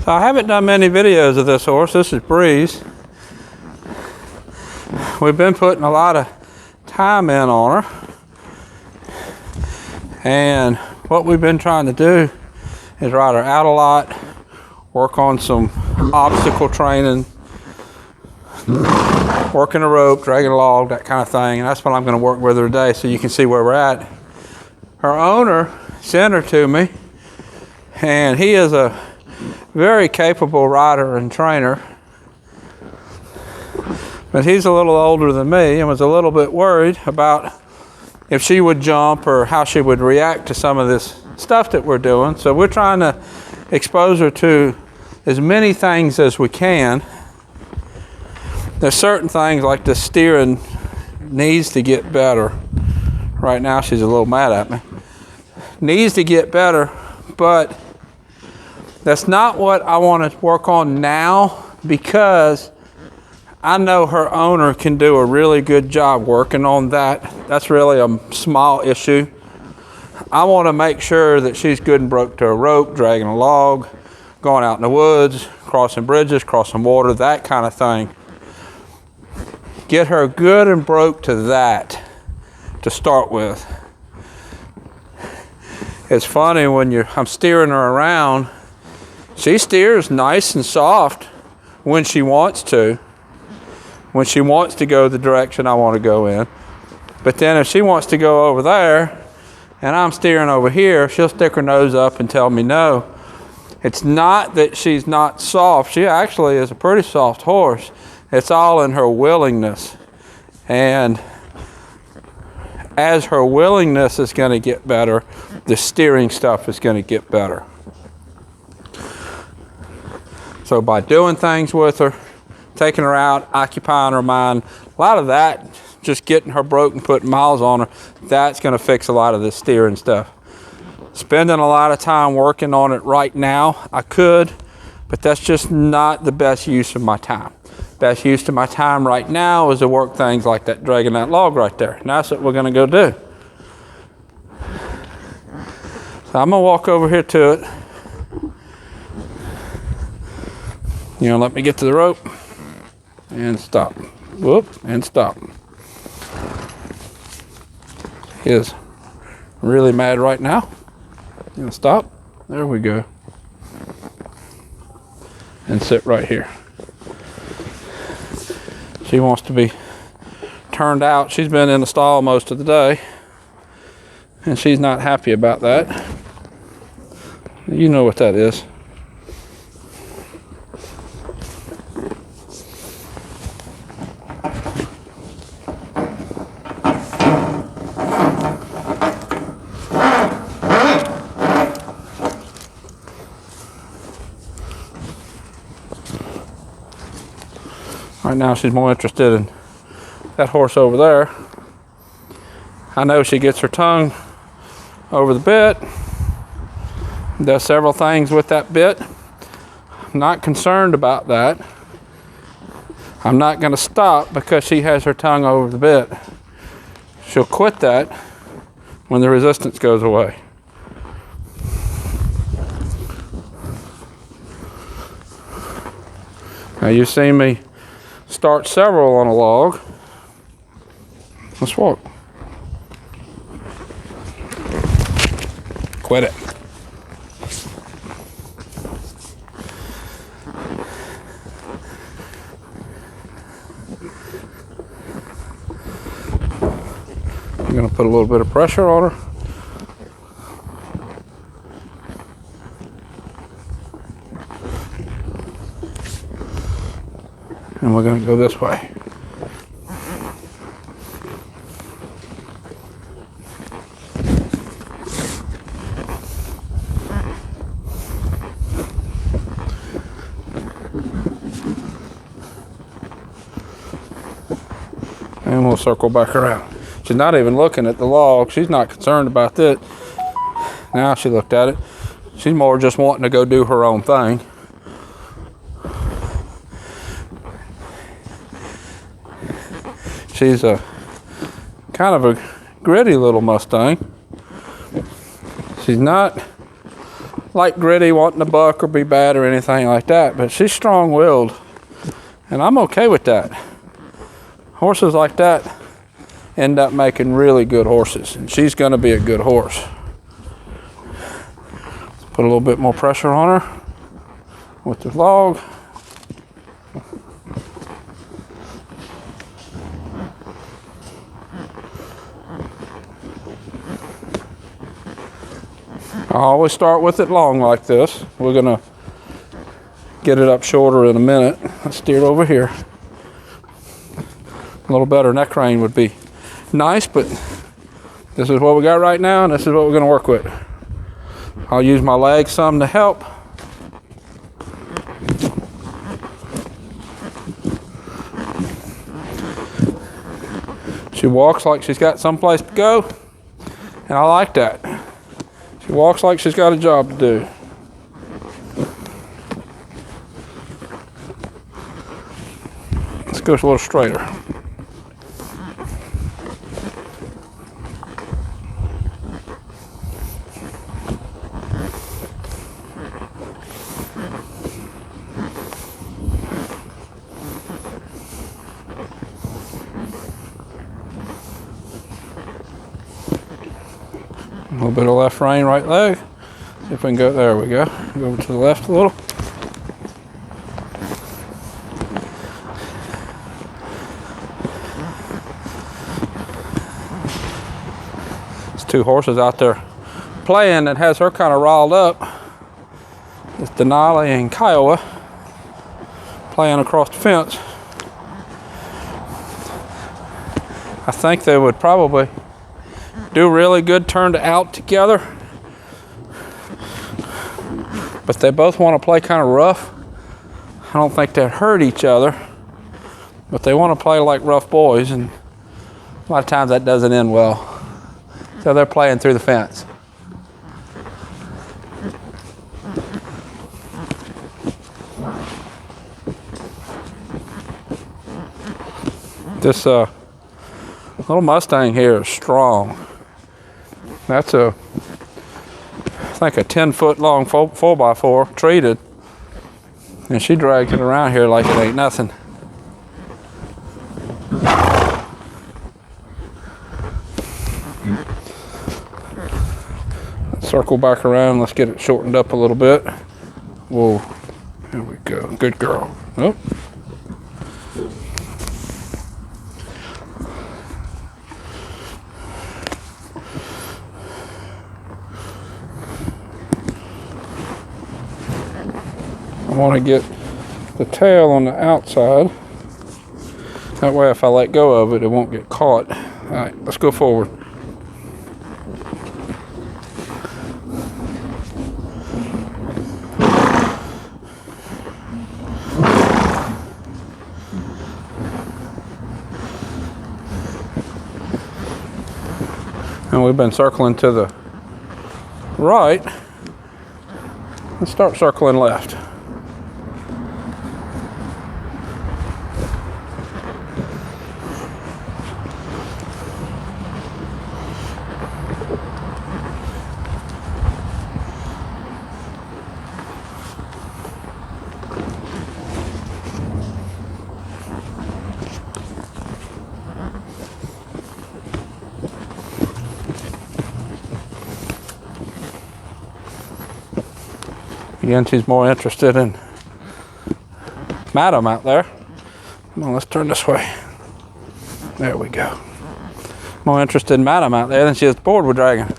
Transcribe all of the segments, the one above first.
So I haven't done many videos of this horse. This is Breeze. We've been putting a lot of time in on her. And what we've been trying to do is ride her out a lot, work on some obstacle training, working a rope, dragging a log, that kind of thing. And that's what I'm going to work with her today so you can see where we're at. Her owner sent her to me, and he is a very capable rider and trainer. But he's a little older than me and was a little bit worried about if she would jump or how she would react to some of this stuff that we're doing. So we're trying to expose her to as many things as we can. There's certain things like the steering needs to get better. Right now she's a little mad at me. Needs to get better, but that's not what I want to work on now, because I know her owner can do a really good job working on that. That's really a small issue. I want to make sure that she's good and broke to a rope, dragging a log, going out in the woods, crossing bridges, crossing water, that kind of thing. Get her good and broke to that to start with. It's funny when I'm steering her around, she steers nice and soft when she wants to. When she wants to go the direction I want to go in. But then if she wants to go over there and I'm steering over here, she'll stick her nose up and tell me no. It's not that she's not soft. She actually is a pretty soft horse. It's all in her willingness. And as her willingness is going to get better, the steering stuff is going to get better. So by doing things with her, taking her out, occupying her mind, a lot of that, just getting her broke and putting miles on her, that's going to fix a lot of this steering stuff. Spending a lot of time working on it right now, I could, but that's just not the best use of my time. Best use of my time right now is to work things like that, dragging that log right there. And that's what we're going to go do. So I'm going to walk over here to it. You know, let me get to the rope. And stop. Whoop, and stop. He is really mad right now. You know, stop. There we go. And sit right here. She wants to be turned out. She's been in the stall most of the day, and she's not happy about that. You know what that is. Right now she's more interested in that horse over there. I know she gets her tongue over the bit, does several things with that bit. I'm not concerned about that. I'm not going to stop because she has her tongue over the bit. She'll quit that when the resistance goes away. Now you've seen me start several on a log. Let's walk. Quit it. I'm going to put a little bit of pressure on her. And we're going to go this way. And we'll circle back around. She's not even looking at the log. She's not concerned about that. Now she looked at it. She's more just wanting to go do her own thing. She's a kind of a gritty little Mustang. She's not like gritty, wanting to buck or be bad or anything like that, but she's strong-willed, and I'm okay with that. Horses like that end up making really good horses, and she's going to be a good horse. Put a little bit more pressure on her with the log. I always start with it long like this. We're gonna get it up shorter in a minute. Let's steer it over here. A little better neck rein would be nice, but this is what we got right now, and this is what we're gonna work with. I'll use my legs some to help. She walks like she's got someplace to go, and I like that. She walks like she's got a job to do. Let's go a little straighter. A little bit of left rein, right leg. See if we can go, there we go. Go over to the left a little. There's two horses out there playing that has her kind of riled up. It's Denali and Kiowa playing across the fence. I think they would probably do really good turned out together, but they both want to play kind of rough. I don't think they'd hurt each other, but they want to play like rough boys, and a lot of times that doesn't end well. So they're playing through the fence. This little Mustang here is strong. That's I think a 10-foot long 4x4 treated, and she dragged it around here like it ain't nothing. Let's circle back around. Let's get it shortened up a little bit. Whoa, there we go. Good girl. Oh. I want to get the tail on the outside. That way if I let go of it, it won't get caught. All right, let's go forward. And we've been circling to the right. Let's start circling left. Again, she's more interested in Madam out there. Come on, let's turn this way. There we go. More interested in Madam out there than she is bored with dragging.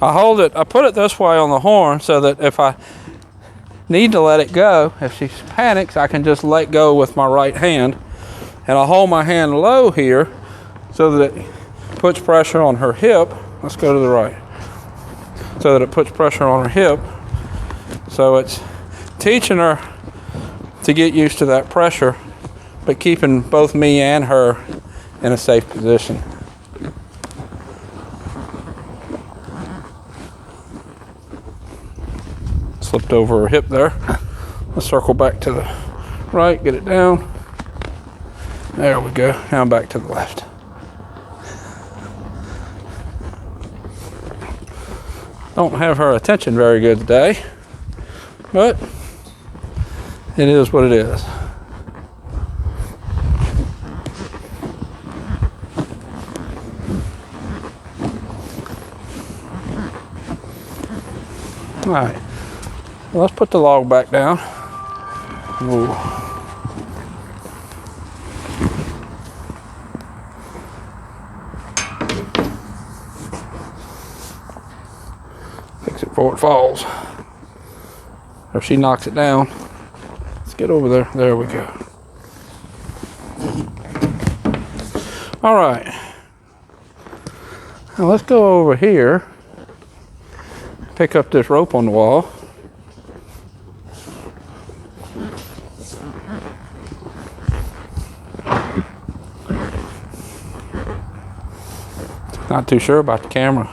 I put it this way on the horn so that if I need to let it go, if she panics, I can just let go with my right hand. And I hold my hand low here so that it puts pressure on her hip. Let's go to the right. So that it puts pressure on her hip. So it's teaching her to get used to that pressure, but keeping both me and her in a safe position. Slipped over her hip there. Let's circle back to the right, get it down. There we go. Now back to the left. Don't have her attention very good today, but it is what it is. All right, well, let's put the log back down. Ooh. Fix it before it falls. Or she knocks it down. Let's get over there. There we go. All right. Now let's go over here. Pick up this rope on the wall. Not too sure about the camera.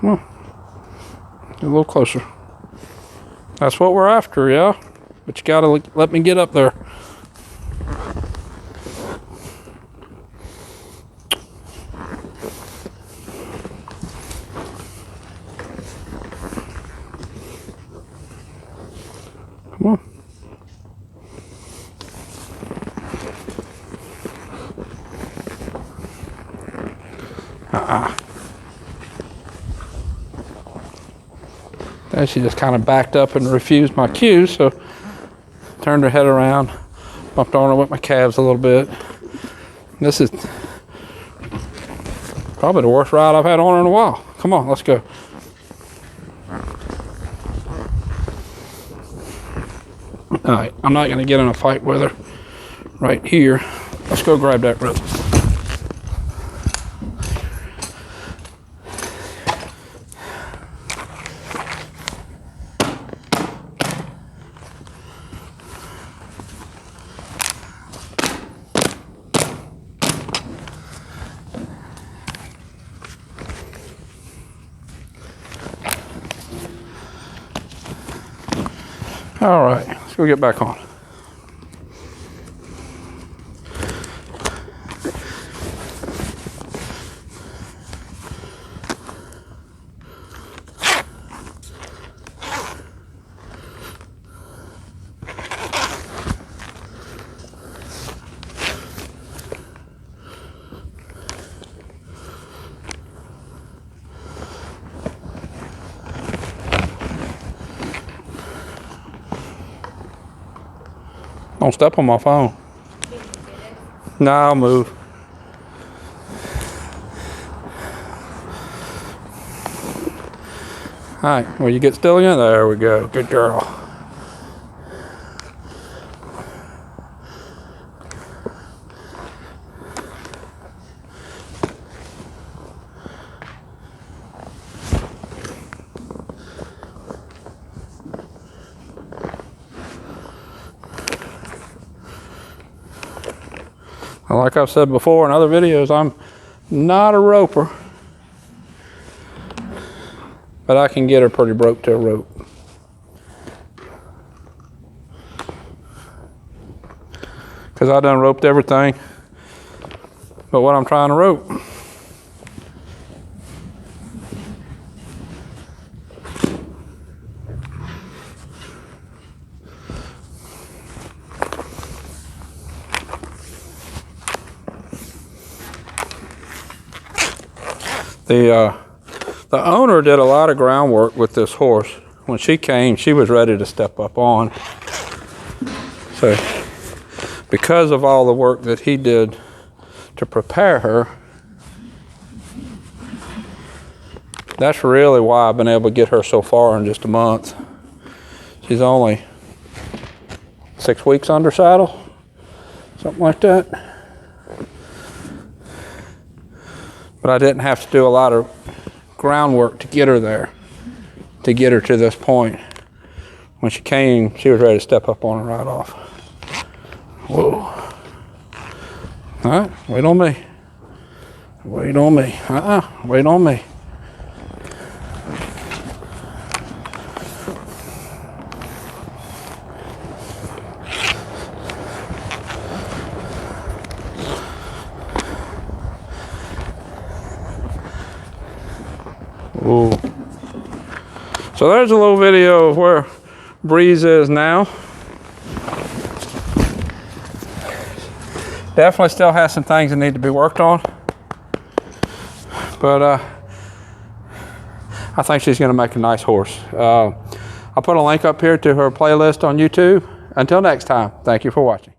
Well, a little closer. That's what we're after, yeah? But you gotta let me get up there. Come on. Then she just kind of backed up and refused my cue, so turned her head around, bumped on her with my calves a little bit. This is probably the worst ride I've had on her in a while. Come on, let's go. All right, I'm not gonna get in a fight with her right here. Let's go grab that rope. All right, let's go get back on. Don't step on my phone. Nah, I'll move. All right, well, you get still again? There we go. Good girl. Like I've said before in other videos, I'm not a roper, but I can get her pretty broke to a rope. Because I done roped everything but what I'm trying to rope. The owner did a lot of groundwork with this horse. When she came, she was ready to step up on. So, because of all the work that he did to prepare her, that's really why I've been able to get her so far in just a month. She's only 6 weeks under saddle, something like that. But I didn't have to do a lot of groundwork to get her there, to get her to this point. When she came, she was ready to step up on her right off. Whoa. All right, wait on me. Wait on me. Wait on me. Ooh. So there's a little video of where Breeze is now. Definitely still has some things that need to be worked on. But I think she's going to make a nice horse. I'll put a link up here to her playlist on YouTube. Until next time, thank you for watching.